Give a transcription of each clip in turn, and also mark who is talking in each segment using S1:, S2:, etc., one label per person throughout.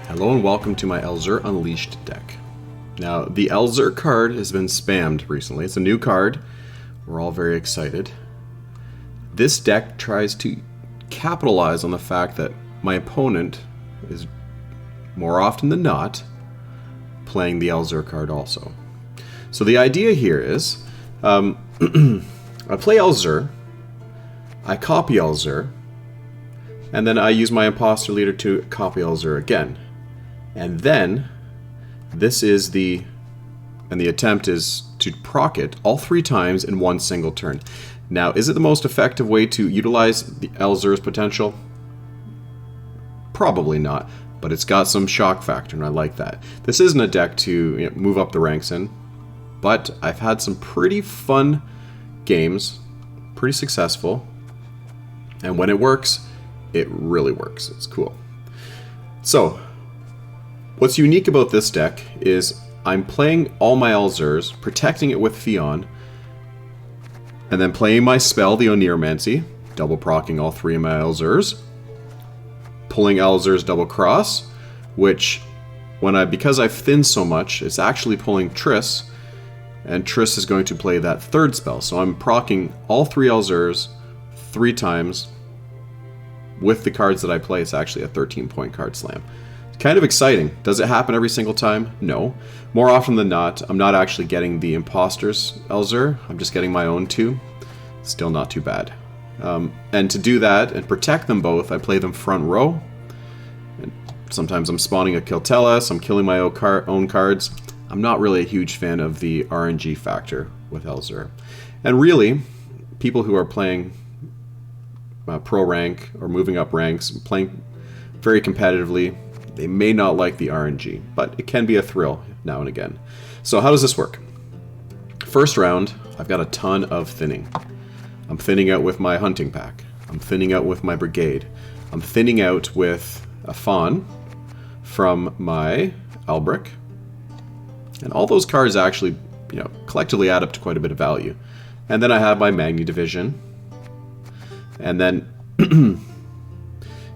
S1: Hello and welcome to my Alzur Unleashed deck. Now, the Alzur card has been spammed recently. It's a new card. We're all very excited. This deck tries to capitalize on the fact that my opponent is, more often than not, playing the Alzur card also. So the idea here is, I play Alzur, I copy Alzur, and then I use my imposter leader to copy Alzur again. And then, this is the attempt is to proc it all 3 times in one single turn. Now, is it the most effective way to utilize the Alzur's potential? Probably not, but it's got some shock factor, and I like that. This isn't a deck to move up the ranks in, but I've had some pretty fun games, pretty successful, and when it works, it really works. It's cool. So, what's unique about this deck is I'm playing all my Alzurs, protecting it with Fion, and then playing my spell, the Oneiromancy, double procking all 3 of my Alzurs, pulling Alzur's double cross, which, because I've thinned so much, it's actually pulling Triss, and Triss is going to play that 3rd spell. So I'm procking all 3 Alzurs 3 times. With the cards that I play, it's actually a 13-point card slam. Kind of exciting. Does it happen every single time? No. More often than not, I'm not actually getting the imposter's Alzur. I'm just getting my own 2. Still not too bad. And to do that and protect them both, I play them front row. And sometimes I'm spawning a Kiltelis, I'm killing my own cards. I'm not really a huge fan of the RNG factor with Alzur. And really, people who are playing pro rank or moving up ranks, playing very competitively, they may not like the RNG, but it can be a thrill now and again. So how does this work? First round, I've got a ton of thinning. I'm thinning out with my hunting pack. I'm thinning out with my brigade. I'm thinning out with a fawn from my Albric. And all those cards actually, collectively add up to quite a bit of value. And then I have my Magni division. And then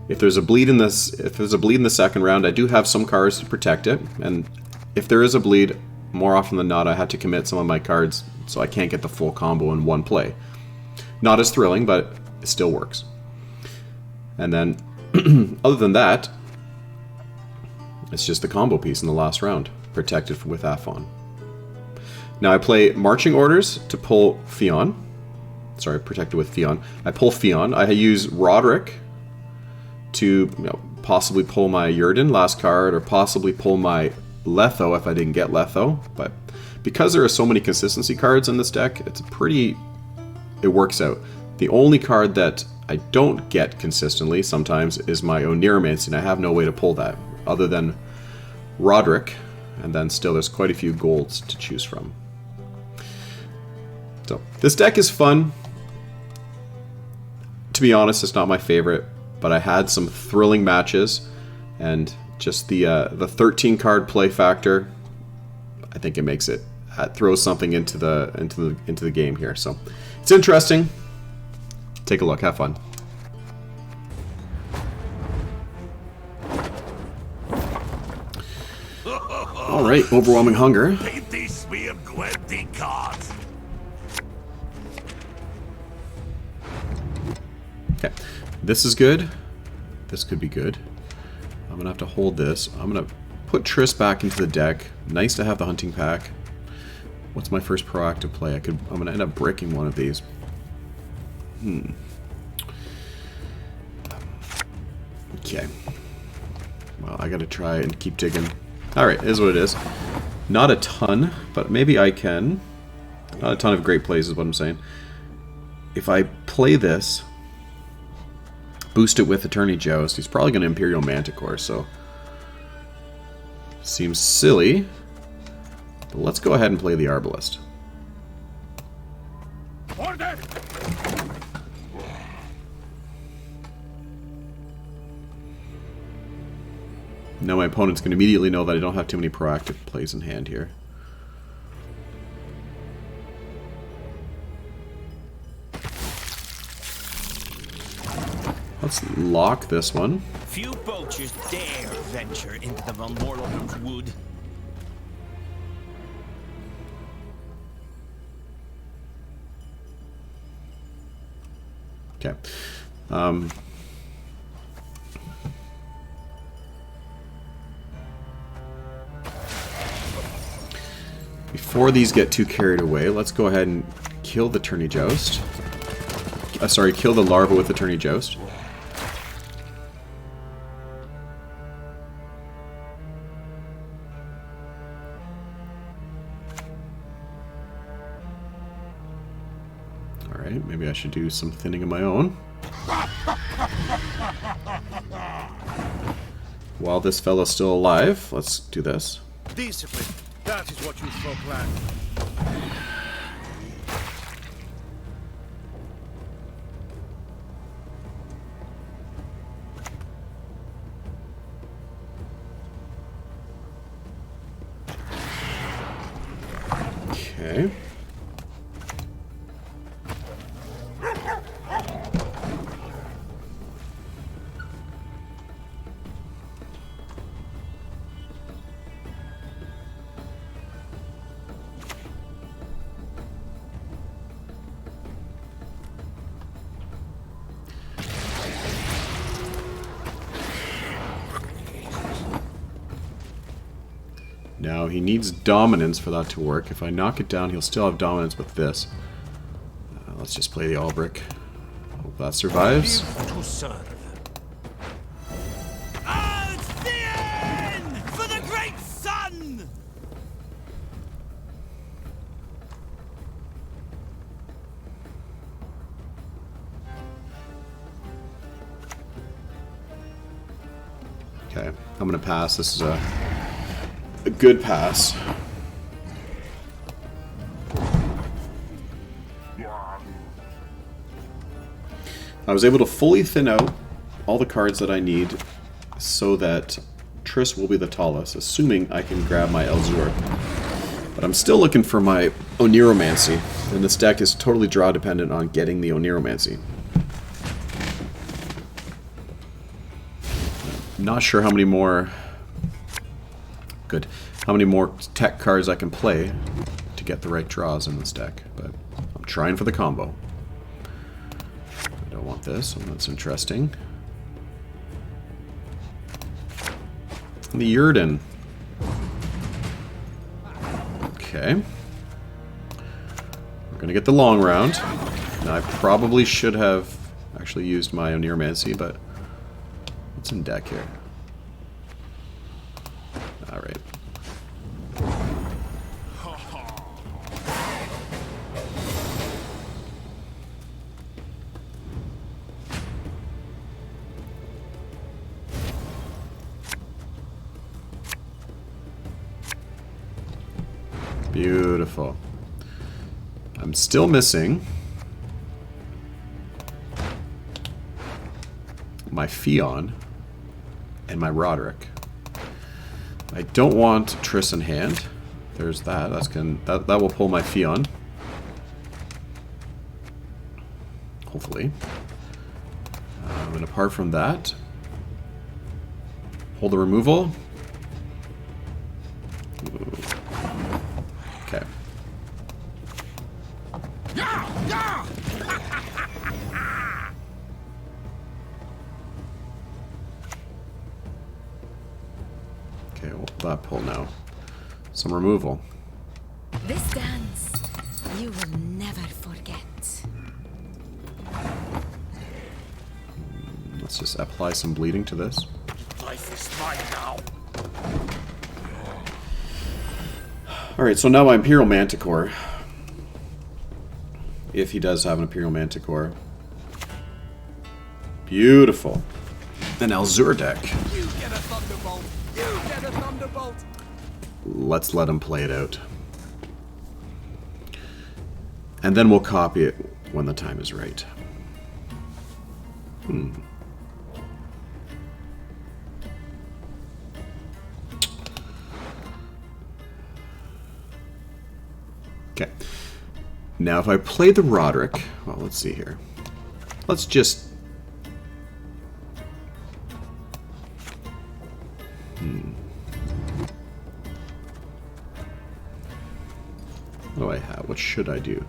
S1: if there's a bleed in the second round, I do have some cards to protect it. And if there is a bleed, more often than not, I have to commit some of my cards so I can't get the full combo in one play. Not as thrilling, but it still works. And then, other than that, it's just the combo piece in the last round, protected with Afon. Now I play Marching Orders to pull Fion. Sorry, protected with Fion. I pull Fion. I use Roderick to possibly pull my Yrden, last card, or possibly pull my Letho if I didn't get Letho. But because there are so many consistency cards in this deck, it works out. The only card that I don't get consistently sometimes is my Oneiromancy, and I have no way to pull that other than Roderick, and then still there's quite a few golds to choose from. So this deck is fun. To be honest, it's not my favorite, but I had some thrilling matches, and just the 13 card play factor, I think it makes it throws something into the game here. So it's interesting. Take a look. Have fun. All right, overwhelming hunger. Okay, this is good. This could be good. I'm gonna have to hold this. I'm gonna put Triss back into the deck. Nice to have the hunting pack. What's my first proactive play? I'm gonna end up breaking one of these. Okay. Well, I gotta try and keep digging. Alright, is what it is. Not a ton, but maybe I can. Not a ton of great plays is what I'm saying. If I play this, boost it with Attorney Joust, he's probably going to Imperial Manticore, so seems silly. But let's go ahead and play the Arbalest. Order! Now my opponent's going to immediately know that I don't have too many proactive plays in hand here. Let's lock this one.
S2: Few poachers dare venture into the Von Morlock's wood.
S1: Okay. Before these get too carried away, let's go ahead and kill the Tourney Joust. Sorry, kill the larva with the Tourney Joust. Alright, maybe I should do some thinning of my own. While this fellow's still alive, let's do this.
S3: Discipline. That is what you folk lack.
S1: Okay. Now, he needs dominance for that to work. If I knock it down, he'll still have dominance with this. Let's just play the Albrick. Hope that survives.
S2: To serve. Alzur! For the great sun!
S1: Okay, I'm gonna pass. This is a good pass. I was able to fully thin out all the cards that I need so that Triss will be the tallest, assuming I can grab my Alzur. But I'm still looking for my Oneiromancy, and this deck is totally draw dependent on getting the Oneiromancy. Not sure how many more... Good. How many more tech cards I can play to get the right draws in this deck, but I'm trying for the combo. I don't want this, oh, that's interesting. The Yrden. Okay. We're gonna get the long round. Now, I probably should have actually used my Oneiromancy, but what's in deck here? Alright. Beautiful. I'm still missing my Fion and my Roderick. I don't want Triss in hand. There's that. That will pull my Fion. Hopefully. And apart from that, hold the removal. Okay. Okay, what will that pull now? Some removal.
S4: This dance you will never forget.
S1: Let's just apply some bleeding to this.
S3: Life is mine now.
S1: Alright, so now my Imperial Manticore. If he does have an Imperial Manticore. Beautiful. An Alzur deck.
S3: You get a thunderbolt. You get a thunderbolt.
S1: Let's let him play it out. And then we'll copy it when the time is right. Okay. Now if I play the Roderick, well, let's see here. Let's just what should I do?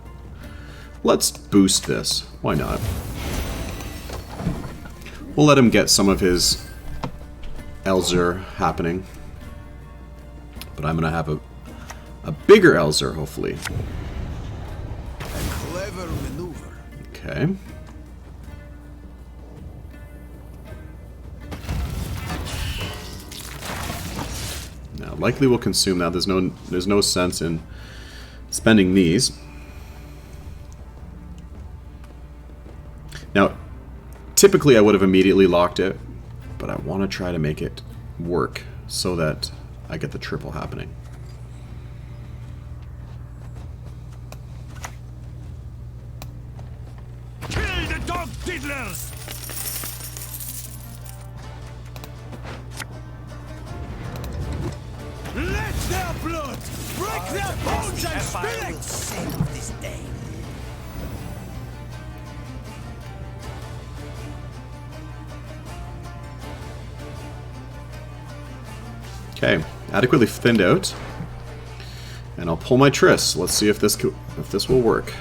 S1: Let's boost this. Why not? We'll let him get some of his Alzur happening. But I'm going to have a bigger Alzur, hopefully.
S3: A clever maneuver.
S1: Okay. Now, likely we'll consume that. There's no sense in spending these. Now, typically I would have immediately locked it, but I want to try to make it work so that I get the triple happening.
S3: Kill the dog diddlers! Let their blood break their bones and spirits! Save this day.
S1: Okay, adequately thinned out, and I'll pull my Triss. Let's see if this will work.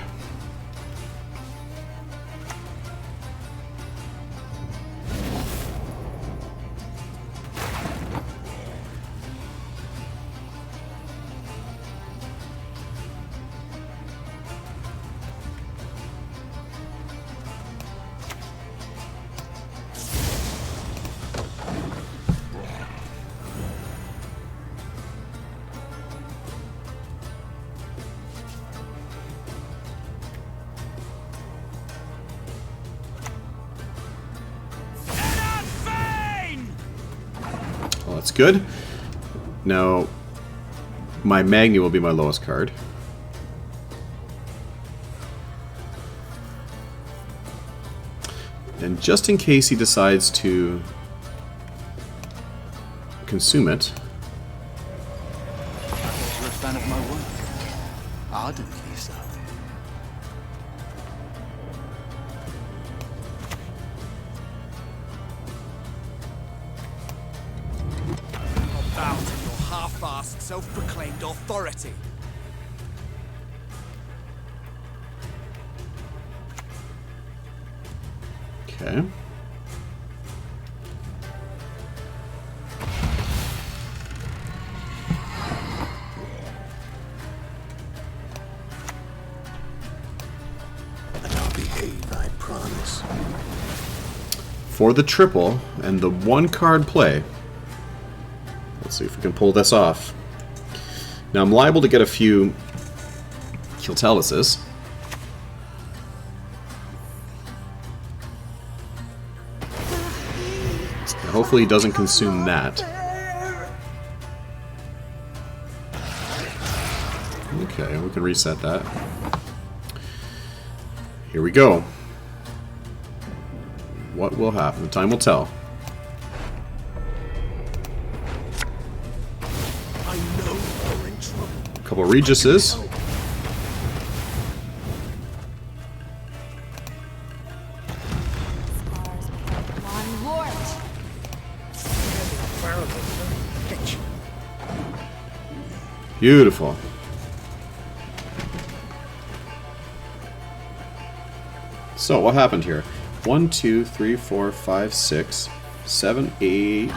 S1: Well, that's good. Now, my Magni will be my lowest card. And just in case he decides to consume it.
S3: You're a fan of my work. Ardently so. Bow to your half-assed, self-proclaimed authority.
S1: Okay.
S3: And I'll behave, I promise.
S1: For the triple and the one card play. Let's see if we can pull this off. Now I'm liable to get a few Kiltalises. Hopefully he doesn't consume that. Okay, we can reset that. Here we go. What will happen? Time will tell.
S3: I know you're in trouble.
S1: A couple Regises. Beautiful. So, what happened here? 1, 2, 3, 4, 5, 6, 7, 8.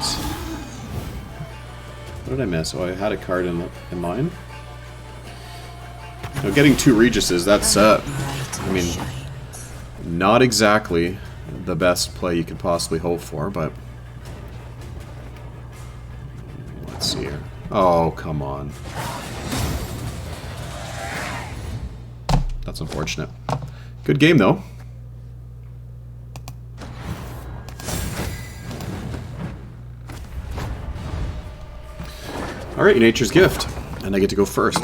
S1: What did I miss? Oh, I had a card in mine. Now, getting 2 Regises, that's, I mean, not exactly the best play you could possibly hope for, but... Let's see here. Oh, come on. That's unfortunate. Good game, though. Alright, Nature's Gift. And I get to go first.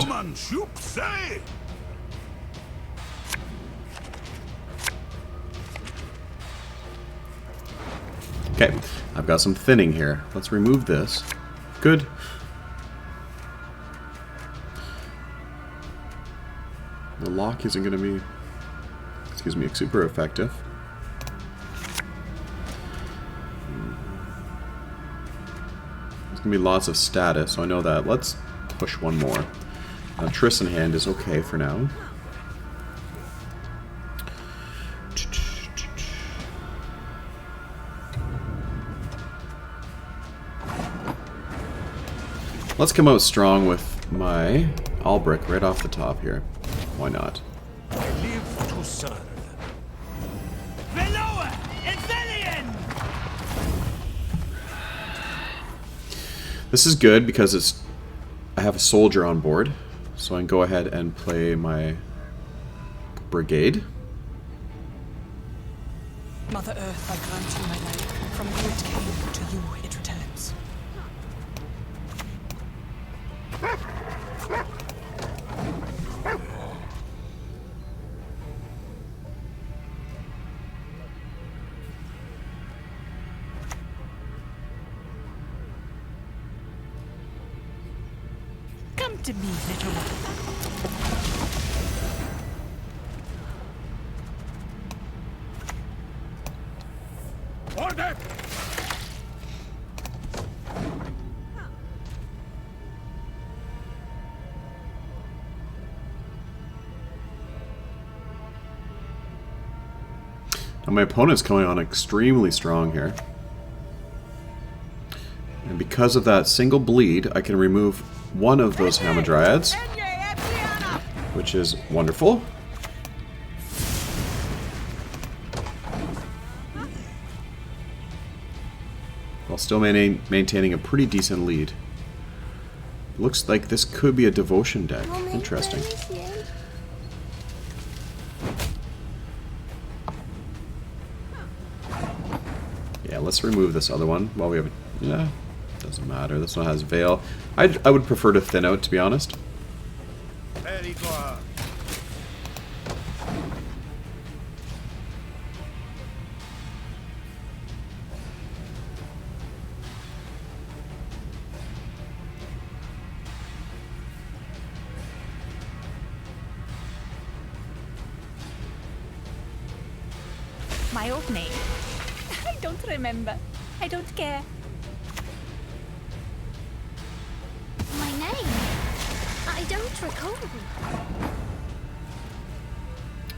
S1: Okay, I've got some thinning here. Let's remove this. Good. The lock isn't going to be, excuse me, super effective. There's going to be lots of status, so I know that. Let's push one more. Triss in hand is okay for now. Let's come out strong with my Albrick right off the top here. Why not?
S2: I live to serve. Veloa! Ethelian!
S1: This is good because I have a soldier on board, so I can go ahead and play my brigade.
S5: Mother Earth, I grant you my life. From you it came, to you it returns. Come to me, little one.
S2: Order!
S1: Now my opponent's coming on extremely strong here. And because of that single bleed, I can remove one of those Hamadryads, which is wonderful. While still maintaining a pretty decent lead. Looks like this could be a devotion deck. Interesting. Yeah, let's remove this other one while we have... Yeah, doesn't matter. This one has Veil. I would prefer to thin out, to be honest.
S2: Very good.
S6: My old name? I don't remember. I don't care.
S4: My name? I don't recall.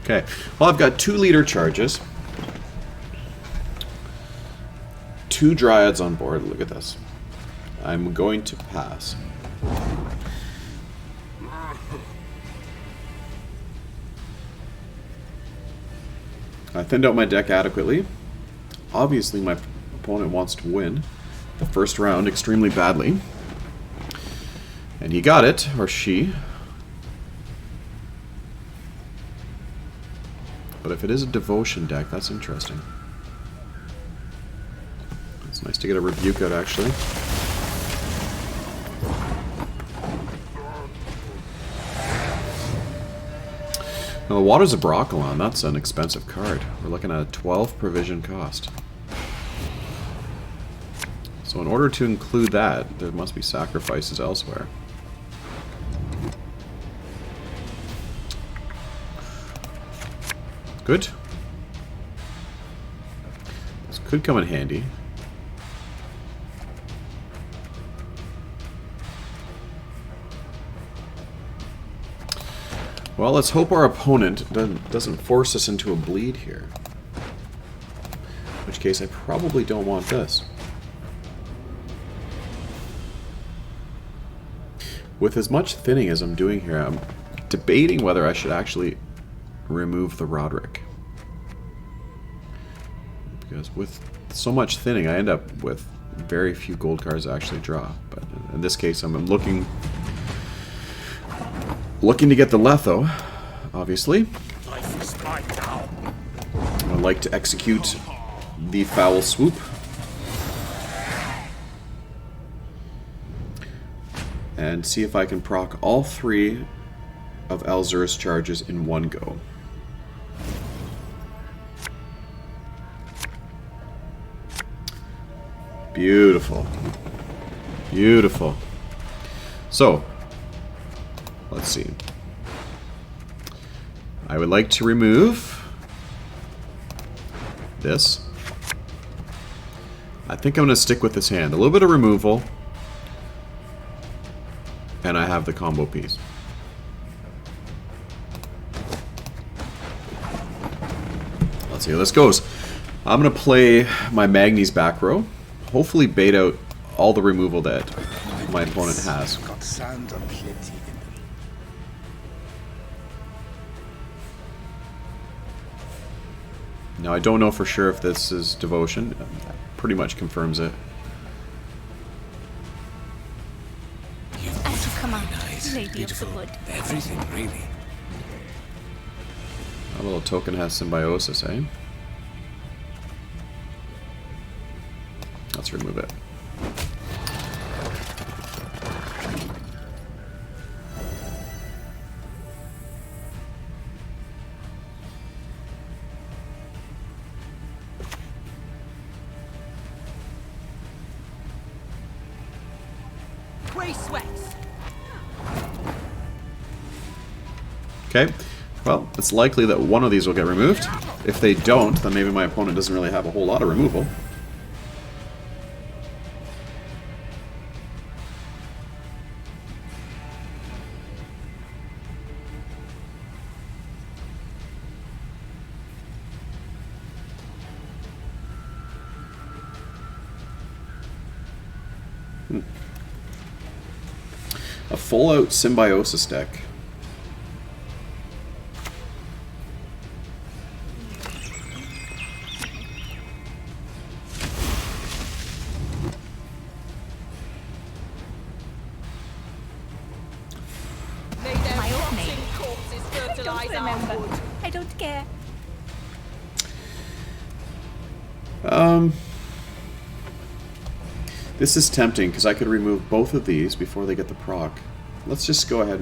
S1: Okay, well I've got 2 leader charges. 2 Dryads on board, look at this. I'm going to pass. I thinned out my deck adequately. Obviously my opponent wants to win the first round extremely badly. And he got it, or she. But if it is a devotion deck, that's interesting. It's nice to get a rebuke out, actually. Now, the Waters of Broccolon, that's an expensive card. We're looking at a 12 provision cost. So in order to include that, there must be sacrifices elsewhere. Good. This could come in handy. Well, let's hope our opponent doesn't force us into a bleed here. In which case, I probably don't want this. With as much thinning as I'm doing here, I'm debating whether I should actually remove the Roderick. Because with so much thinning, I end up with very few gold cards I actually draw. But in this case, I'm looking to get the Letho, obviously. I'd like to execute the Foul Swoop. And see if I can proc all 3 of Alzur's charges in one go. Beautiful. Beautiful. So, let's see. I would like to remove this. I think I'm going to stick with this hand. A little bit of removal. And I have the combo piece. Let's see how this goes. I'm going to play my Magni's back row. Hopefully bait out all the removal that my opponent has.
S3: Got sand aplenty in them.
S1: Now I don't know for sure if this is devotion. That pretty much confirms it.
S6: As you come out,
S3: Nice,
S6: Lady of the
S3: beautiful,
S6: Wood.
S3: everything really.
S1: A little token has symbiosis, eh? Let's remove it. Okay, well, it's likely that one of these will get removed. If they don't, then maybe my opponent doesn't really have a whole lot of removal. A full-out symbiosis deck.
S6: My old name. I don't remember. I don't care.
S1: This is tempting because I could remove both of these before they get the proc. Let's just go ahead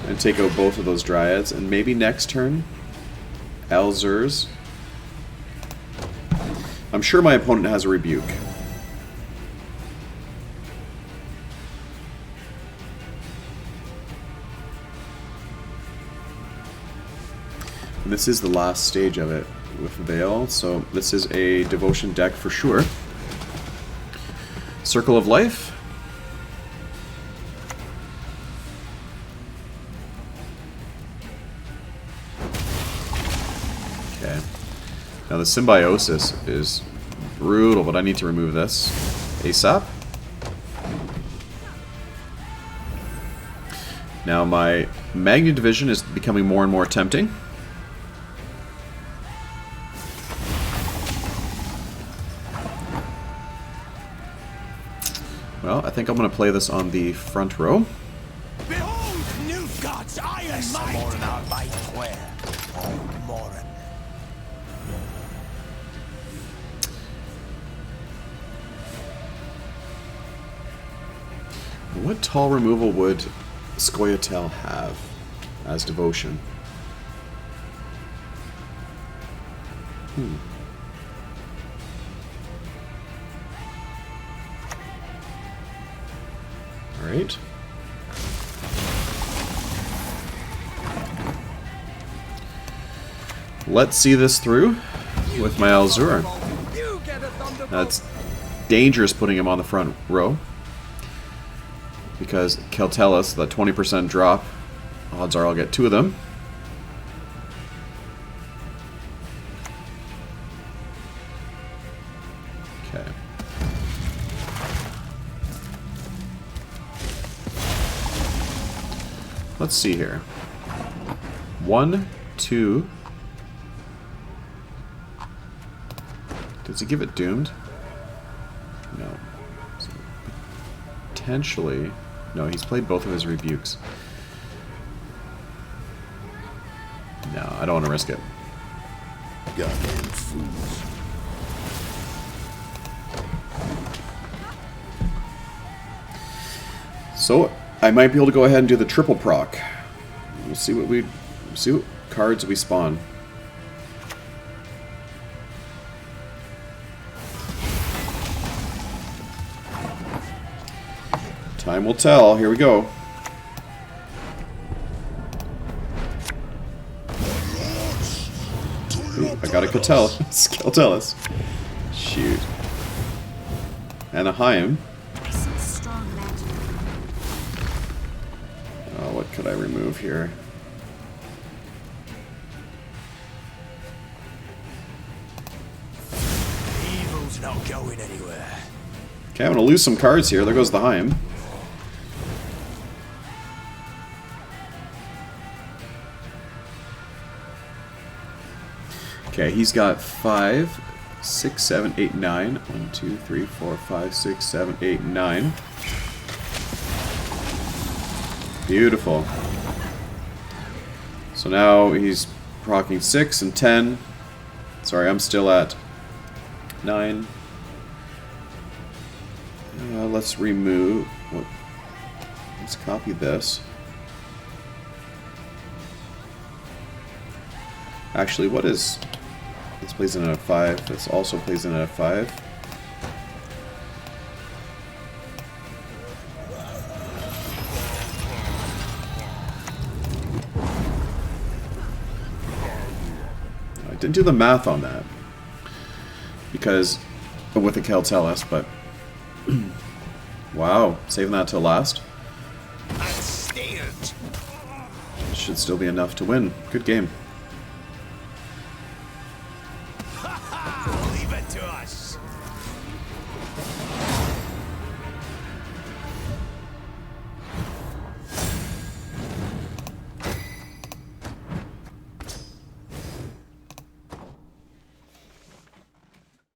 S1: and take out both of those dryads, and maybe next turn, Alzur's. I'm sure my opponent has a rebuke. And this is the last stage of it with Veil, so this is a devotion deck for sure. Circle of Life. Okay. Now the symbiosis is brutal, but I need to remove this ASAP. Now my Magna Division is becoming more and more tempting. Well, I think I'm going to play this on the front row.
S2: Behold, Nilfgaard's iron might!
S1: What tall removal would Scoia'tael have as devotion? Alright. Let's see this through with my Alzur. That's dangerous putting him on the front row. Because Keltelis, that 20% drop, odds are I'll get two of them. Okay. Let's see here. 1, 2. Does he give it doomed? No. So potentially. No, he's played both of his rebukes. No, I don't want to risk it.
S3: Goddamn fools.
S1: So I might be able to go ahead and do the triple proc. We'll see what cards we spawn. Time will tell. Here we go. Ooh, I got a Keltelis. Shoot. And a Haim. Oh, what could I remove here?
S2: Evil's not going anywhere.
S1: Okay, I'm going to lose some cards here. There goes the Heim. Okay, he's got 5, 6, 7, 8, 9. 1, 2, 3, 4, 5, 6, 7, 8, 9. Beautiful. So now he's proccing 6 and 10. Sorry, I'm still at 9. Let's remove. Let's copy this. Actually, what is... This plays in at a 5. This also plays in at a 5. I didn't do the math on that. Because... with a Keltelis, but... wow, saving that till last. Should still be enough to win. Good game.